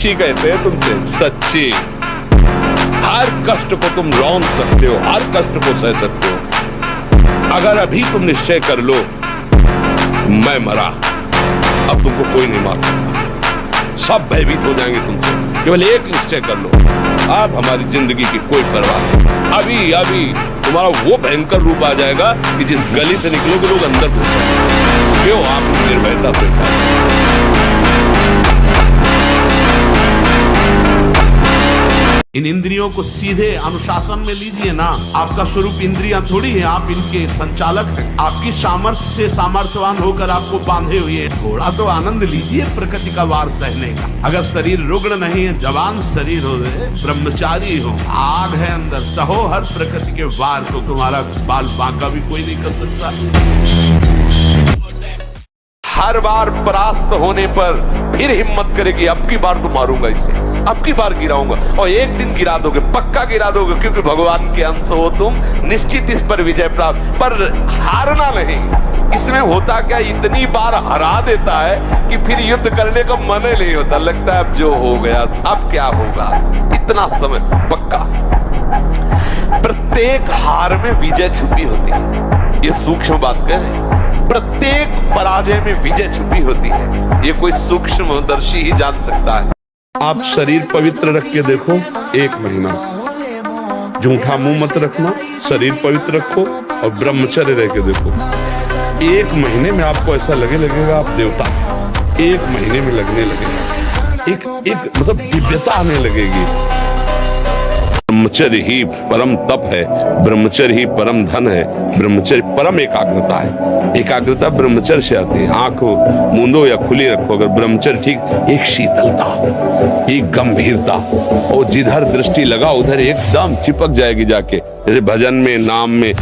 सच्ची कहते हैं तुमसे, सच्ची। हर कष्ट को तुम रौंद सकते हो, हर कष्ट को सह सकते हो। अगर अभी तुम निश्चय कर लो मैं मरा, अब तुमको कोई नहीं मार सकता। सब भयभीत हो जाएंगे तुमसे। केवल एक निश्चय कर लो, अब हमारी जिंदगी की कोई परवाह नहीं। अभी अभी तुम्हारा वो भयंकर रूप आ जाएगा कि जिस गली से निकलोगे लोग अंदर घुस जाएंगे। क्यों? आप निर्भयता से। इन इंद्रियों को सीधे अनुशासन में लीजिए ना। आपका स्वरूप इंद्रियां थोड़ी है, आप इनके संचालक हैं। आपकी सामर्थ्य से सामर्थ्यवान होकर आपको बांधे हुए थोड़ा तो आनंद लीजिए प्रकृति का वार सहने का। अगर शरीर रुग्ण नहीं है, जवान शरीर हो गए, ब्रह्मचारी हो, आग है अंदर, सहो हर प्रकृति के वार को। तुम्हारा बाल बांका भी कोई नहीं कर सकता। हर बार परास्त होने पर फिर हिम्मत करेगी, अब की बार तो मारूंगा इसे, अब की बार गिराऊंगा। और एक दिन गिरा दोगे, पक्का गिरा दोगे, क्योंकि भगवान के अंश हो तुम, निश्चित इस पर विजय प्राप्त। पर हारना नहीं। इसमें होता क्या, इतनी बार हरा देता है कि फिर युद्ध करने का मन ही नहीं होता। लगता है अब जो हो गया, अब क्या होगा। इतना समय पक्का। प्रत्येक हार में विजय छुपी होती है। ये सूक्ष्म बात कह रहे हैं। प्रत्येक पराजय में विजय छुपी होती है। ये कोई सूक्ष्मदर्शी ही जान सकता है। आप शरीर पवित्र रख के देखो, 1 महीना झूठा मुंह मत रखना, शरीर पवित्र रखो और ब्रह्मचर्य रह के देखो। 1 महीने में आपको ऐसा लगेगा आप देवता। 1 महीने में लगने लगेगा, एक मतलब दिव्यता आने लगेगी। ब्रह्मचर्य ही परम तप है, ब्रह्मचर्य ही परम धन है, ब्रह्मचर्य परम एकाग्रता है। एकाग्रता ब्रह्मचर्य से आती है। आंख मूंदो या खुली रखो, अगर ब्रह्मचर्य ठीक, एक शीतलता, एक गंभीरता, और जिधर दृष्टि लगा उधर एकदम चिपक जाएगी जाके। जैसे भजन में, नाम में,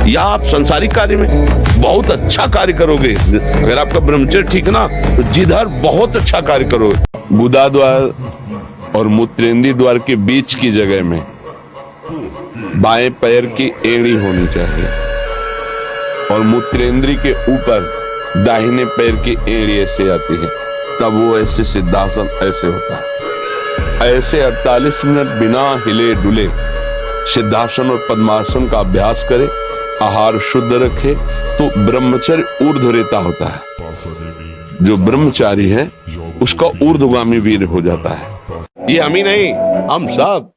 या आप संसारिक कार्य में बहुत अच्छा कार्य करोगे। अगर आपका ब्रह्मचर्य ठीक ना, तो जिधर बहुत अच्छा कार्य करोगे। गुदा द्वार और मूत्रेंद्रीय द्वार के बीच की जगह में बाएं पैर की एड़ी होनी चाहिए, और मूत्रेंद्रीय के ऊपर दाहिने पैर की एड़ी ऐसे आती है, तब वो ऐसे सिद्धासन ऐसे होता है। ऐसे 48 मिनट बिना हिले डुले सिद्धासन और पद्मासन का अभ्यास करे, आहार शुद्ध रखे, तो ब्रह्मचर्य ऊर्ध्वरेता होता है। जो ब्रह्मचारी है उसका ऊर्ध्वगामी वीर हो जाता है। ये हम ही नहीं, हम सब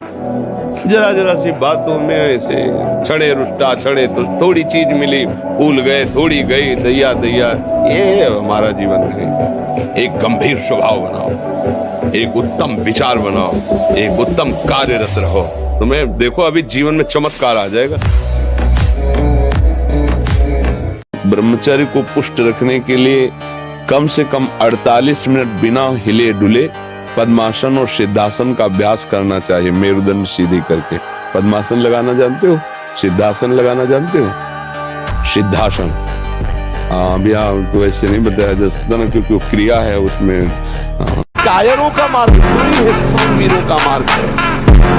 जरा जरा सी बातों में ऐसे छड़े रुष्टा, छड़े तो थोड़ी चीज मिली, फूल गए, थोड़ी गई, दैया दैया। ये हमारा जीवन नहीं। एक गंभीर स्वभाव बनाओ, एक उत्तम विचार बनाओ, एक उत्तम कार्यरत रहो, तुम्हें देखो अभी जीवन में चमत्कार आ जाएगा। ब्रह्मचर्य को पुष्ट रखने के लिए कम से कम 48 मिनट बिना हिले डुले पद्मासन और सिद्धासन का अभ्यास करना चाहिए। मेरुदंड सीधी करके पद्मासन लगाना जानते हो, सिद्धासन लगाना जानते हो? सिद्धासन अभी तो ऐसे नहीं बताया जा सकता ना, क्योंकि वो क्रिया है उसमें। कायरों का मार्ग थोड़ी है, सूरवीरों का मार्ग है।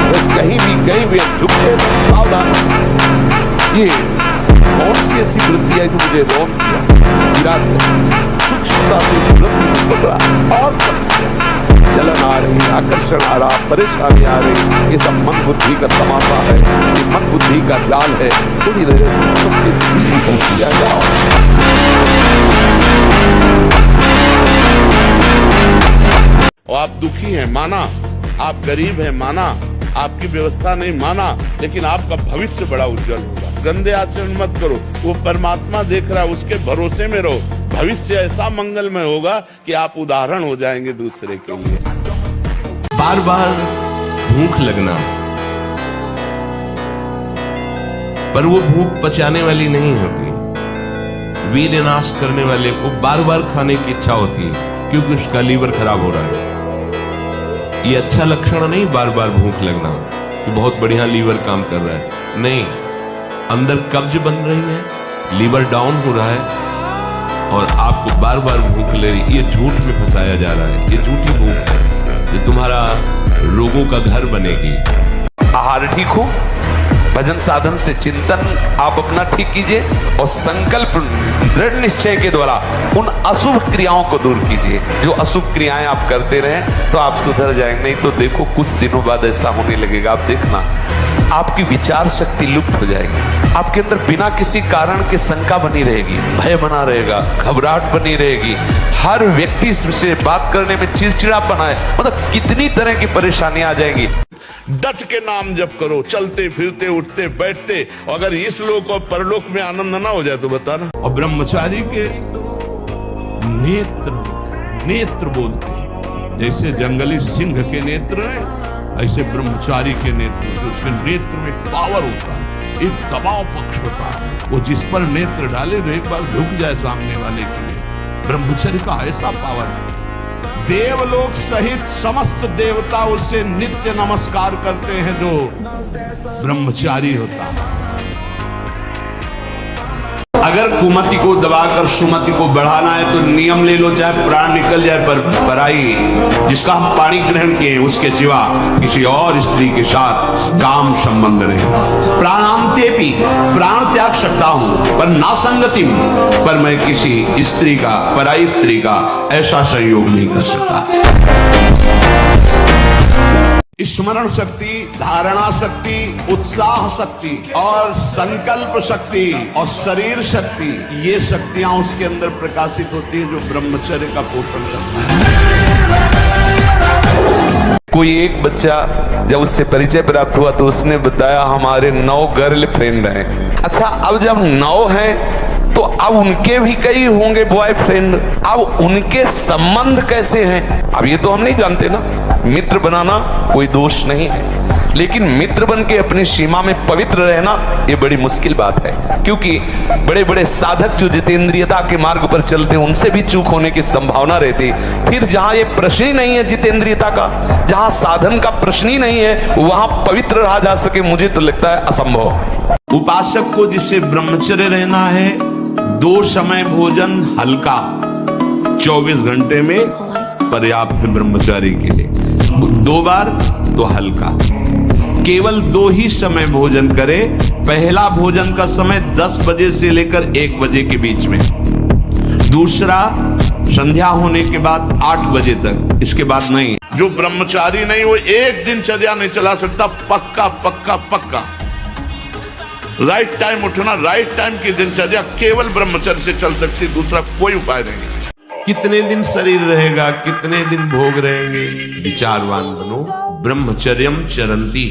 वो कहीं भी झुकते तो सावधान। ये कौन सी ऐसी वृत्ति है जो मुझे रोक दिया, गिरा दिया? सूक्ष्मता से उस वृत्ति को पकड़ा और कस दिया। जलन आ रही, आकर्षण आ रहा, परेशानी आ रही, ये सब मन बुद्धि का तमाशा है, ये मन बुद्धि का जाल है। थोड़ी देर से समझ के सीधी कर जाओ। और आप दुखी हैं, माना। आप गरीब हैं, माना। आपकी व्यवस्था नहीं, माना। लेकिन आपका भविष्य बड़ा उज्जवल होगा। गंदे आचरण मत करो, वो परमात्मा देख रहा है, उसके भरोसे में रहो। भविष्य ऐसा मंगलमय होगा कि आप उदाहरण हो जाएंगे दूसरे के लिए। बार बार भूख लगना, पर वो भूख पचाने वाली नहीं होती। वीर्यनाश करने वाले को बार बार खाने की इच्छा होती है, क्योंकि उसका लीवर खराब हो रहा है। ये अच्छा लक्षण नहीं बार बार भूख लगना कि बहुत बढ़िया लीवर काम कर रहा है। नहीं, अंदर कब्ज बन रही है, लीवर डाउन हो रहा है और आपको बार बार भूख ले रही। ये झूठ में फंसाया जा रहा है। ये झूठी भूख है, ये तुम्हारा रोगों का घर बनेगी। आहार ठीक हो, भजन साधन से चिंतन आप अपना ठीक कीजिए और संकल्प दृढ़ निश्चय के द्वारा उन अशुभ क्रियाओं को दूर कीजिए। जो अशुभ क्रियाएं आप करते रहें तो आप सुधर जाएंगे, नहीं तो देखो कुछ दिनों बाद ऐसा होने लगेगा, आप देखना आपकी विचार शक्ति लुप्त हो जाएगी। आपके अंदर बिना किसी कारण के शंका बनी रहेगी, भय बना रहेगा, घबराहट बनी रहेगी, हर व्यक्ति से बात करने में चिड़चिड़ापन है, मतलब कितनी तरह की परेशानियां आ जाएंगी। डट के नाम जप करो, चलते फिरते उठते बैठते, अगर इस लोक और परलोक में आनंद ना हो जाए तो बताना। और ब्रह्मचारी के नेत्र बोलते हैं, जैसे जंगली सिंह के नेत्र हैं ऐसे ब्रह्मचारी के नेत्र, उसके नेत्र में पावर होता है, एक दबाव पक्ष होता है, वो जिस पर नेत्र डाले तो एक बार झुक जाए सामने वाले के लिए। ब्रह्मचर्य का ऐसा पावर है, देवलोक सहित समस्त देवता उससे नित्य नमस्कार करते हैं जो ब्रह्मचारी होता है। अगर कुमति को दबाकर सुमति को बढ़ाना है तो नियम ले लो, चाहे प्राण निकल जाए पर पराई जिसका हम पाणी ग्रहण किए हैं उसके सिवा किसी और स्त्री के साथ काम संबंध नहीं। प्राणांते भी प्राण त्याग सकता हूं पर ना संगतिम, पर मैं किसी स्त्री का, पराई स्त्री का ऐसा संयोग नहीं कर सकता। स्मरण शक्ति, धारणा शक्ति, उत्साह शक्ति और संकल्प शक्ति और शरीर शक्ति, ये शक्तियां उसके अंदर प्रकाशित होती है जो ब्रह्मचर्य का पोषण करता है। कोई एक बच्चा जब उससे परिचय प्राप्त हुआ तो उसने बताया हमारे 9 गर्लफ्रेंड हैं। अच्छा, अब जब 9 हैं तो अब उनके भी कई होंगे बॉयफ्रेंड, अब उनके संबंध कैसे हैं अब ये तो हम नहीं जानते ना। मित्र बनाना कोई दोष नहीं है, लेकिन मित्र बन के अपनी सीमा में पवित्र रहना ये बड़ी मुश्किल बात है, क्योंकि बड़े बड़े साधक जो जितेंद्रियता के मार्ग पर चलते हैं उनसे भी चूक होने की संभावना रहती। फिर जहां ये प्रश्न ही नहीं है जितेंद्रियता का, जहां साधन का प्रश्न ही नहीं है, वहां पवित्र रहा जा सके, मुझे तो लगता है असंभव। उपासक को जिससे ब्रह्मचर्य रहना है, 2 समय भोजन हल्का 24 घंटे में पर्याप्त है ब्रह्मचारी के लिए, 2 बार तो हल्का, केवल 2 ही समय भोजन करे। पहला भोजन का समय 10 बजे से लेकर 1 बजे के बीच में, दूसरा संध्या होने के बाद 8 बजे तक, इसके बाद नहीं। जो ब्रह्मचारी नहीं वो एक दिनचर्या नहीं चला सकता, पक्का पक्का पक्का। राइट टाइम उठना, राइट टाइम की दिनचर्या केवल ब्रह्मचर्य से चल सकती, दूसरा कोई उपाय नहीं। कितने दिन शरीर रहेगा, कितने दिन भोग रहेंगे, विचारवान बनो। ब्रह्मचर्यम चरंती,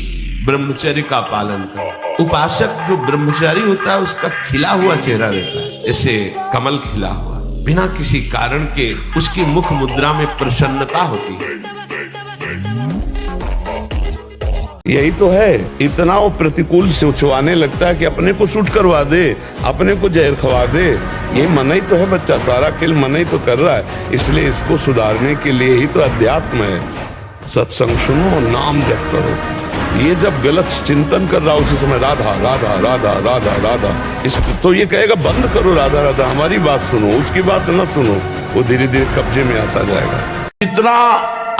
ब्रह्मचर्य का पालन करो। उपासक जो ब्रह्मचारी होता है उसका खिला हुआ चेहरा रहता है, जैसे कमल खिला हुआ, बिना किसी कारण के उसकी मुख मुद्रा में प्रसन्नता होती है। यही तो है, इतना वो प्रतिकूल सोचवाने लगता है कि अपने को सूट करवा दे, अपने को जहर खवा दे। ये मना ही तो है, बच्चा सारा खेल मना ही तो कर रहा है, इसलिए इसको सुधारने के लिए ही तो अध्यात्म है। सत्संग सुनो, नाम जप करो। ये जब गलत चिंतन कर रहा उसी समय राधा राधा राधा राधा राधा, इस तो ये कहेगा बंद करो राधा राधा, हमारी बात सुनो, उसकी बात न सुनो, वो धीरे धीरे कब्जे में आता जाएगा। इतना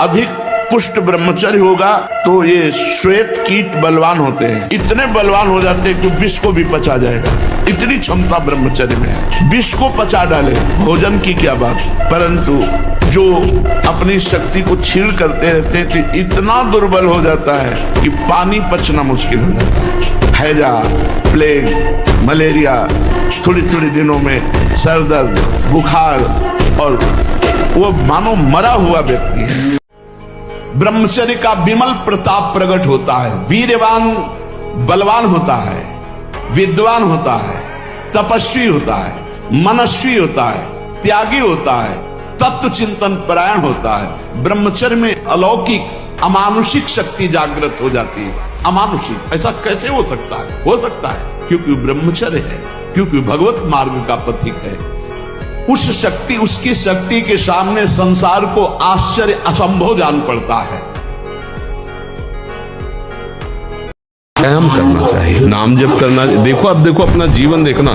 अधिक पुष्ट ब्रह्मचर्य होगा तो ये श्वेत कीट बलवान होते हैं, इतने बलवान हो जाते हैं कि विष को भी पचा जाएगा, इतनी क्षमता ब्रह्मचर्य में है। विष को पचा डाले, भोजन की क्या बात। परंतु जो अपनी शक्ति को छीण करते रहते हैं तो इतना दुर्बल हो जाता है कि पानी पचना मुश्किल हो जाता है। हैजा, प्लेग, मलेरिया, थोड़ी थोड़ी दिनों में सर दर्द, बुखार, और वो मानो मरा हुआ व्यक्ति है। ब्रह्मचर्य का विमल प्रताप प्रकट होता है, वीरवान बलवान होता है, विद्वान होता है, तपस्वी होता है, मनस्वी होता है, त्यागी होता है, तत्व चिंतन परायण होता है। ब्रह्मचर्य में अलौकिक अमानुषिक शक्ति जागृत हो जाती है। अमानुषिक ऐसा कैसे हो सकता है? हो सकता है क्योंकि ब्रह्मचर्य है, क्योंकि भगवत मार्ग का पथिक है। उस शक्ति, उसकी शक्ति के सामने संसार को आश्चर्य असंभव जान पड़ता है। व्यायाम करना चाहिए, नाम जप करना। देखो, अब देखो अपना जीवन देखना,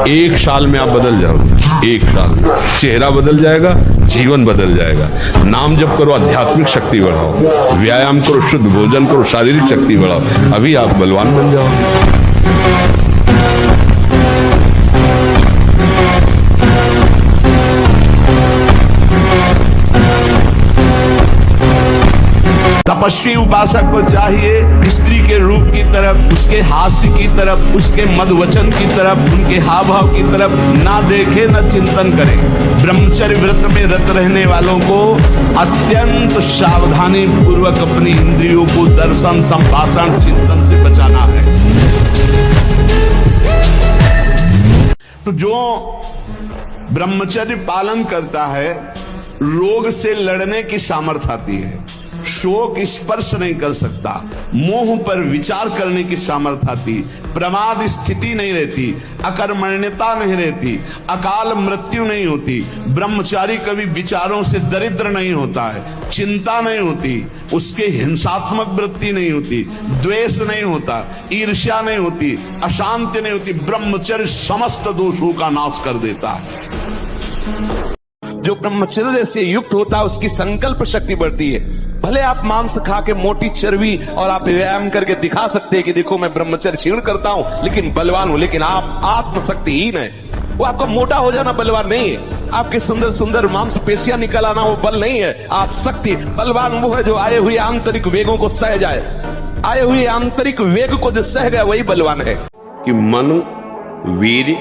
1 साल में आप बदल जाओगे, 1 साल में चेहरा बदल जाएगा, जीवन बदल जाएगा। नाम जप करो, आध्यात्मिक शक्ति बढ़ाओ, व्यायाम करो, शुद्ध भोजन करो, शारीरिक शक्ति बढ़ाओ, अभी आप बलवान बन जाओगे। तपस्वी उपासक को चाहिए स्त्री के रूप की तरफ, उसके हास्य की तरफ, उसके मधुवचन की तरफ, उनके हाव भाव की तरफ ना देखे न चिंतन करे। ब्रह्मचर्य व्रत में रत रहने वालों को अत्यंत सावधानी पूर्वक अपनी इंद्रियों को दर्शन, संभाषण, चिंतन से बचाना है। तो जो ब्रह्मचर्य पालन करता है, रोग से लड़ने की सामर्थ्य आती है, शोक स्पर्श नहीं कर सकता, मोह पर विचार करने की सामर्थ्य आती, प्रमाद स्थिति नहीं रहती, अकर्मण्यता नहीं रहती, अकाल मृत्यु नहीं होती, ब्रह्मचारी कभी विचारों से दरिद्र नहीं होता है, चिंता नहीं होती, उसके हिंसात्मक वृत्ति नहीं होती, द्वेष नहीं होता, ईर्ष्या नहीं होती, अशांति नहीं होती। ब्रह्मचर्य समस्त दोषों का नाश कर देता है। जो ब्रह्मचर्य से युक्त होता है उसकी संकल्प शक्ति बढ़ती है। भले आप मांस खा के मोटी चर्बी और आप व्यायाम करके दिखा सकते हैं कि देखो मैं ब्रह्मचर्य क्षीण करता हूं लेकिन बलवान हूं, लेकिन आप आत्मशक्तिहीन है। वो आपका मोटा हो जाना बलवान नहीं है, आपके सुंदर सुंदर मांसपेशियां निकल आना वो बल नहीं है। आप शक्ति बलवान वो है जो आए हुए आंतरिक वेगों को सह जाए, आए हुए आंतरिक वेग को जो सह गया वही बलवान है। कि मन, वीर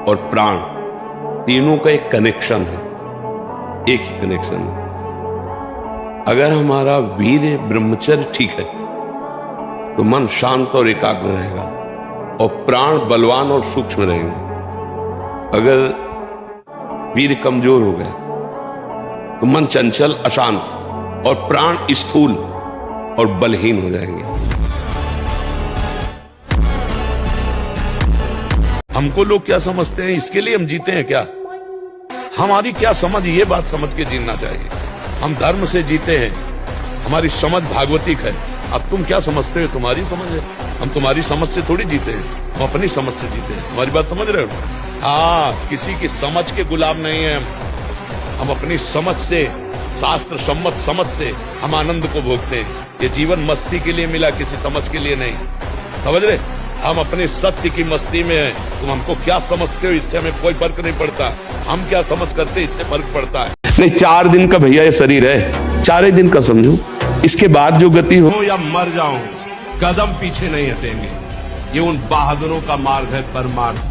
और प्राण तीनों का एक कनेक्शन है, एक ही कनेक्शन है। अगर हमारा वीर ब्रह्मचर्य ठीक है तो मन शांत और एकाग्र रहेगा और प्राण बलवान और सूक्ष्म रहेंगे। अगर वीर कमजोर हो गया तो मन चंचल, अशांत और प्राण स्थूल और बलहीन हो जाएंगे। हमको लोग क्या समझते हैं, इसके लिए हम जीते हैं क्या? हमारी क्या समझ, ये बात समझ के जीना चाहिए। हम धर्म से जीते हैं, हमारी समझ भागवतिक है। अब तुम क्या समझते हो, तुम्हारी समझ है। हम तुम्हारी समझ से थोड़ी जीते हैं, हम अपनी समझ से जीते हैं। हमारी बात समझ रहे हो? हाँ, किसी की समझ के गुलाम नहीं है हम अपनी समझ से, शास्त्र सम्मत समझ से हम आनंद को भोगते हैं। ये जीवन मस्ती के लिए मिला, किसी समझ के लिए नहीं। समझ रहे? हम अपने सत्य की मस्ती में हैं। तुम हमको क्या समझते हो, इससे हमें कोई फर्क नहीं पड़ता। हम क्या समझ करते, इससे फर्क पड़ता है। नहीं, 4 दिन का भैया ये शरीर है, 4 दिन का समझो, इसके बाद जो गति हो या मर जाऊं, कदम पीछे नहीं हटेंगे। ये उन बहादुरों का मार्ग है परमार्थ,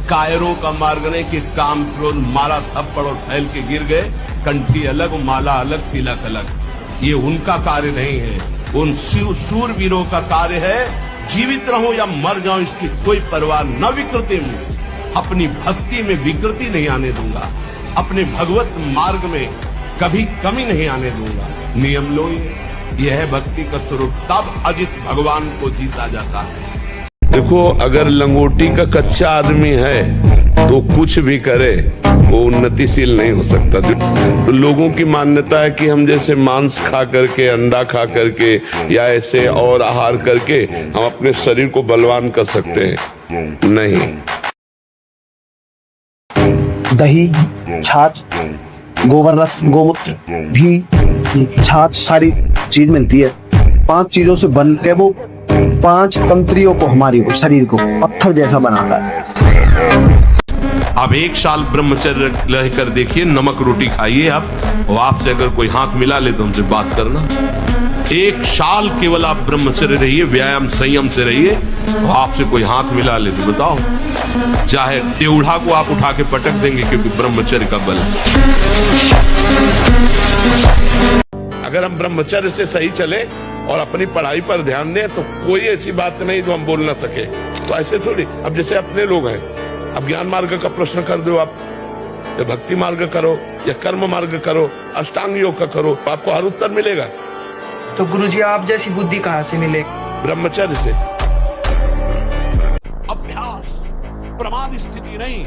कायरों का मार्ग नहीं कि काम क्रोध मारा थप्पड़ और फैल के गिर गए, कंठी अलग, माला अलग, तिलक अलग। ये उनका कार्य नहीं है, उन शूरवीरों का कार्य है। जीवित रहूं या मर जाऊं इसकी कोई परवाह न विकृति में, अपनी भक्ति में विकृति नहीं आने दूंगा, अपने भगवत मार्ग में कभी कमी नहीं आने दूंगा। नियम लो, यह है भक्ति का स्वरूप, तब अजित भगवान को जीता जाता है। देखो, अगर लंगोटी का कच्चा आदमी है तो कुछ भी करे वो उन्नतिशील नहीं हो सकता। तो लोगों की मान्यता है कि हम जैसे मांस खा करके, अंडा खा करके या ऐसे और आहार करके हम अपने शरीर को बलवान कर सकते हैं। नहीं। दही, छाछ, गोबर रस, गोमूत्र, घी, छाछ, सारी चीज मिलती है। 5 चीजों से बनते वो 5 तंत्रियों को, हमारी को, शरीर को पत्थर जैसा बनाता है। अब 1 साल ब्रह्मचर्य रह कर देखिए, नमक रोटी खाइए आप, और आपसे अगर कोई हाथ मिला ले तो हमसे बात करना। 1 साल केवल आप ब्रह्मचर्य रहिए, व्यायाम संयम से रहिए, और आपसे कोई हाथ मिला ले तो बताओ, चाहे टेढ़ा को आप उठा के पटक देंगे, क्योंकि ब्रह्मचर्य का बल है। अगर हम ब्रह्मचर्य से सही चले और अपनी पढ़ाई पर ध्यान दें तो कोई ऐसी बात नहीं जो हम बोल ना सके। तो ऐसे थोड़ी, अब जैसे अपने लोग हैं, अब ज्ञान मार्ग का प्रश्न कर दो आप, या भक्ति मार्ग करो या कर्म मार्ग करो, अष्टांग योग का करो, तो आपको हर उत्तर मिलेगा। तो गुरुजी आप जैसी बुद्धि कहाँ से मिले? ब्रह्मचर्य से। अभ्यास, प्रमाद स्थिति नहीं,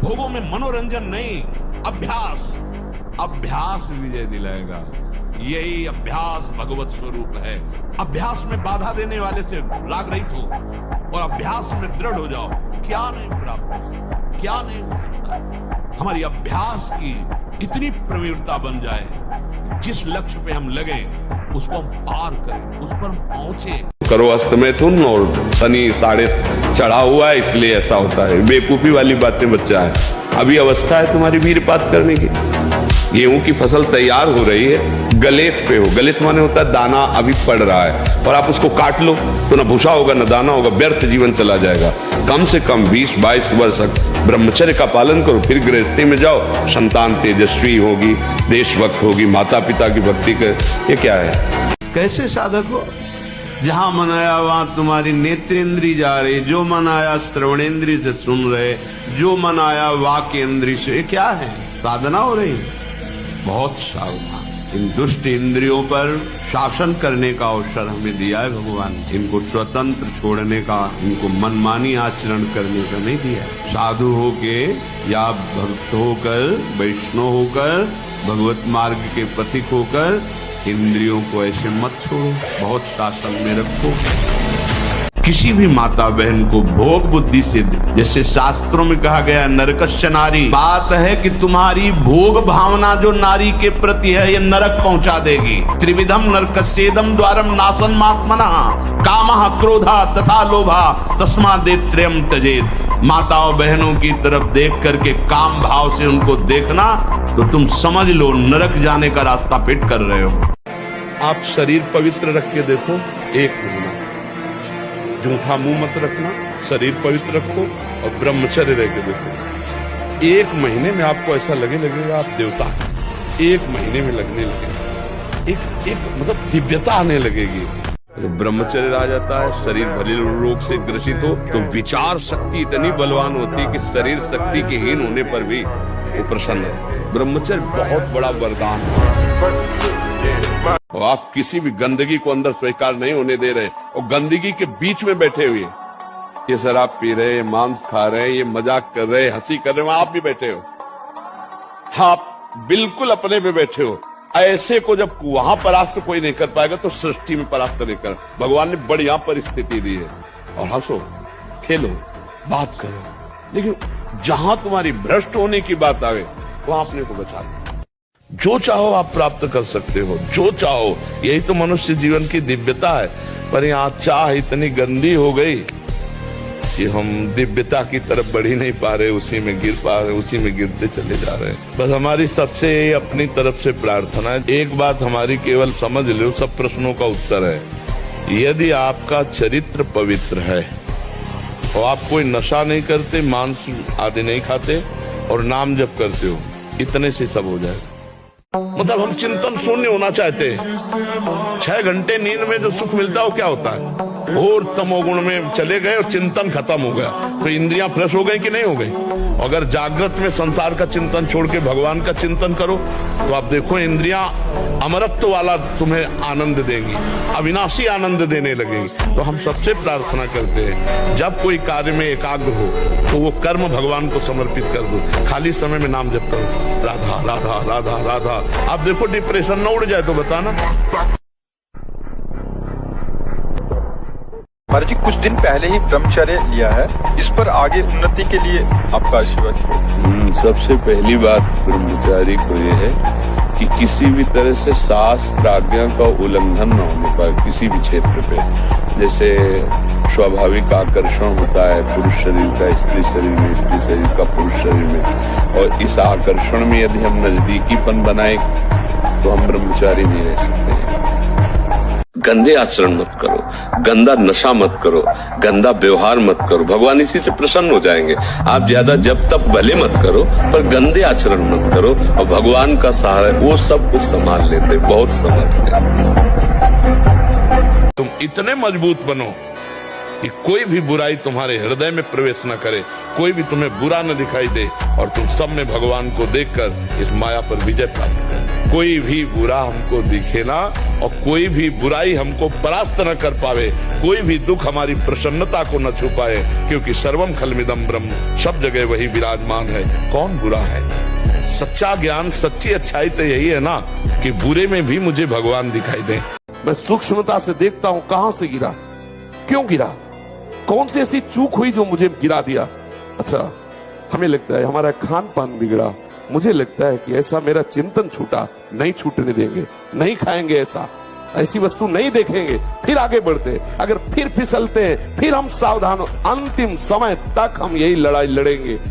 भोगों में मनोरंजन नहीं, अभ्यास। अभ्यास विजय दिलाएगा। यही अभ्यास भगवत स्वरूप है। अभ्यास में बाधा देने वाले से राग रहित हो और अभ्यास में दृढ़ हो जाओ। क्या नहीं प्राप्त हो सकता, क्या नहीं हो सकता। हमारी अभ्यास की इतनी प्रवीणता बन जाए, जिस लक्ष्य पे हम लगे उसको हम पार करें, उस पर हम पहुंचे। करो अस्तमैथुन और शनि साढ़े चढ़ा हुआ है इसलिए ऐसा होता है। बेवकूफी वाली बातें बच्चा है। अभी अवस्था है तुम्हारी वीरपात करने की। गेहूं की फसल तैयार हो रही है, गलेत पे हो। गलेत माने होता है दाना अभी पड़ रहा है और आप उसको काट लो तो ना भूसा होगा ना दाना होगा, व्यर्थ जीवन चला जाएगा। कम से कम 20-22 वर्ष तक ब्रह्मचर्य का पालन करो, फिर गृहस्थी में जाओ। संतान तेजस्वी होगी, देशभक्त होगी, माता पिता की भक्ति कर। ये क्या है? कैसे साधक हो? जहां मन आया वहां तुम्हारी नेत्रेंद्री जा रही, जो मन आया श्रवणेंद्री से सुन रहे, जो मन आया वाक्येंद्री से। क्या है? साधना हो रही। बहुत सावधान। इन दुष्ट इंद्रियों पर शासन करने का अवसर हमें दिया है भगवान। इनको स्वतंत्र छोड़ने का, इनको मनमानी आचरण करने का नहीं दिया। साधु होके या भक्त होकर, वैष्णव होकर, भगवत मार्ग के पथिक होकर इंद्रियों को ऐसे मत छोड़ो, बहुत शासन में रखो। किसी भी माता बहन को भोग बुद्धि से, जैसे शास्त्रों में कहा गया नरकस्य नारी, बात है कि तुम्हारी भोग भावना जो नारी के प्रति है ये नरक पहुंचा देगी। त्रिविधम नरकस्येदम द्वारम नासन मात्मना कामः क्रोधा तथा लोभा तस्मादेत्रयम् त्यजेत। माताओं बहनों की तरफ देख करके काम भाव से उनको देखना तो तुम समझ लो नरक जाने का रास्ता फिट कर रहे हो। आप शरीर पवित्र रख के देखो, 1 महीना जूठा मुंह मत रखना, शरीर पवित्र रखो और ब्रह्मचर्य रह के देखो। 1 महीने में आपको ऐसा लगेगा आप देवता हैं। 1 महीने में लगने लगेगा, एक मतलब दिव्यता आने लगेगी। जब ब्रह्मचर्य आ जाता है, शरीर भले रोग से ग्रसित हो तो विचार शक्ति इतनी बलवान होती है कि शरीर शक्ति के हीन होने पर भी वो प्रसन्न है। ब्रह्मचर्य बहुत बड़ा वरदान है। और आप किसी भी गंदगी को अंदर स्वीकार नहीं होने दे रहे और गंदगी के बीच में बैठे हुए, ये शराब पी रहे, मांस खा रहे, ये मजाक कर रहे, हंसी कर रहे, आप भी बैठे हो। आप बिल्कुल अपने पे बैठे हो। ऐसे को जब वहां परास्त कोई नहीं कर पाएगा तो सृष्टि में परास्त नहीं कर। भगवान ने बढ़िया परिस्थिति दी है। और हंसो, खेलो, बात करो, लेकिन जहां तुम्हारी भ्रष्ट होने की बात आवे वहां अपने को बचा लो। जो चाहो आप प्राप्त कर सकते हो, जो चाहो। यही तो मनुष्य जीवन की दिव्यता है। पर यहाँ चाह इतनी गंदी हो गई कि हम दिव्यता की तरफ बढ़ ही नहीं पा रहे, उसी में गिर पा रहे, उसी में गिरते चले जा रहे हैं। बस हमारी सबसे अपनी तरफ से प्रार्थना है, एक बात हमारी केवल समझ लो, सब प्रश्नों का उत्तर है। यदि आपका चरित्र पवित्र है और आप कोई नशा नहीं करते, मांस आदि नहीं खाते और नाम जप करते हो, इतने से सब हो जाएगा। मतलब हम चिंतन शून्य होना चाहते हैं। 6 घंटे नींद में जो सुख मिलता है वो क्या होता है? और तमोगुण में चले गए और चिंतन खत्म हो गया, तो इंद्रियां फ्रेश हो गई कि नहीं हो गई? अगर जागृत में संसार का चिंतन छोड़ के भगवान का चिंतन करो तो आप देखो इंद्रियां अमरत्व वाला तुम्हें आनंद देंगी, अविनाशी आनंद देने लगेंगी। तो हम सबसे प्रार्थना करते हैं, जब कोई कार्य में एकाग्र हो तो वो कर्म भगवान को समर्पित कर दो। खाली समय में नाम जप करो, राधा राधा राधा राधा। आप देखो डिप्रेशन न उड़ जाए तो बताना। महाराज जी, कुछ दिन पहले ही ब्रह्मचर्य लिया है, इस पर आगे उन्नति के लिए आपका आशीर्वाद। सबसे पहली बात ब्रह्मचारी को यह है कि किसी भी तरह से शास्त्र आज्ञा का उल्लंघन न होने पाए किसी भी क्षेत्र पे। जैसे स्वाभाविक आकर्षण होता है पुरुष शरीर का स्त्री शरीर में, स्त्री शरीर का पुरुष शरीर में, और इस आकर्षण में यदि हम नजदीकीपन बनाए तो हम ब्रह्मचारी नहीं रह सकते हैं। गंदे आचरण मत करो, गंदा नशा मत करो, गंदा व्यवहार मत करो, भगवान इसी से प्रसन्न हो जाएंगे। आप ज्यादा जब तक भले मत करो पर गंदे आचरण मत करो, और भगवान का सहारा वो सब कुछ संभाल लेते, बहुत समर्थ है। तुम इतने मजबूत बनो कि कोई भी बुराई तुम्हारे हृदय में प्रवेश न करे, कोई भी तुम्हें बुरा न दिखाई दे, और तुम सब में भगवान को देखकर इस माया पर विजय प्राप्त करो। कोई भी बुरा हमको दिखे ना, और कोई भी बुराई हमको परास्त न कर पावे, कोई भी दुख हमारी प्रसन्नता को न छुपाए, क्योंकि सर्वम खलमिदम ब्रह्म, सब जगह वही विराजमान है। कौन बुरा है? सच्चा ज्ञान, सच्ची अच्छाई तो यही है ना कि बुरे में भी मुझे भगवान दिखाई दे। मैं सूक्ष्मता से देखता हूं कहां से गिरा, क्यों गिरा, कौन सी ऐसी चूक हुई जो मुझे गिरा दिया। अच्छा, हमें लगता है हमारा खान पान बिगड़ा, मुझे लगता है कि ऐसा मेरा चिंतन छूटा, नहीं छूटने देंगे, नहीं खाएंगे ऐसा। ऐसी वस्तु नहीं देखेंगे, फिर आगे बढ़ते हैं। अगर फिर फिसलते हैं, फिर हम सावधान हो, अंतिम समय तक हम यही लड़ाई लड़ेंगे।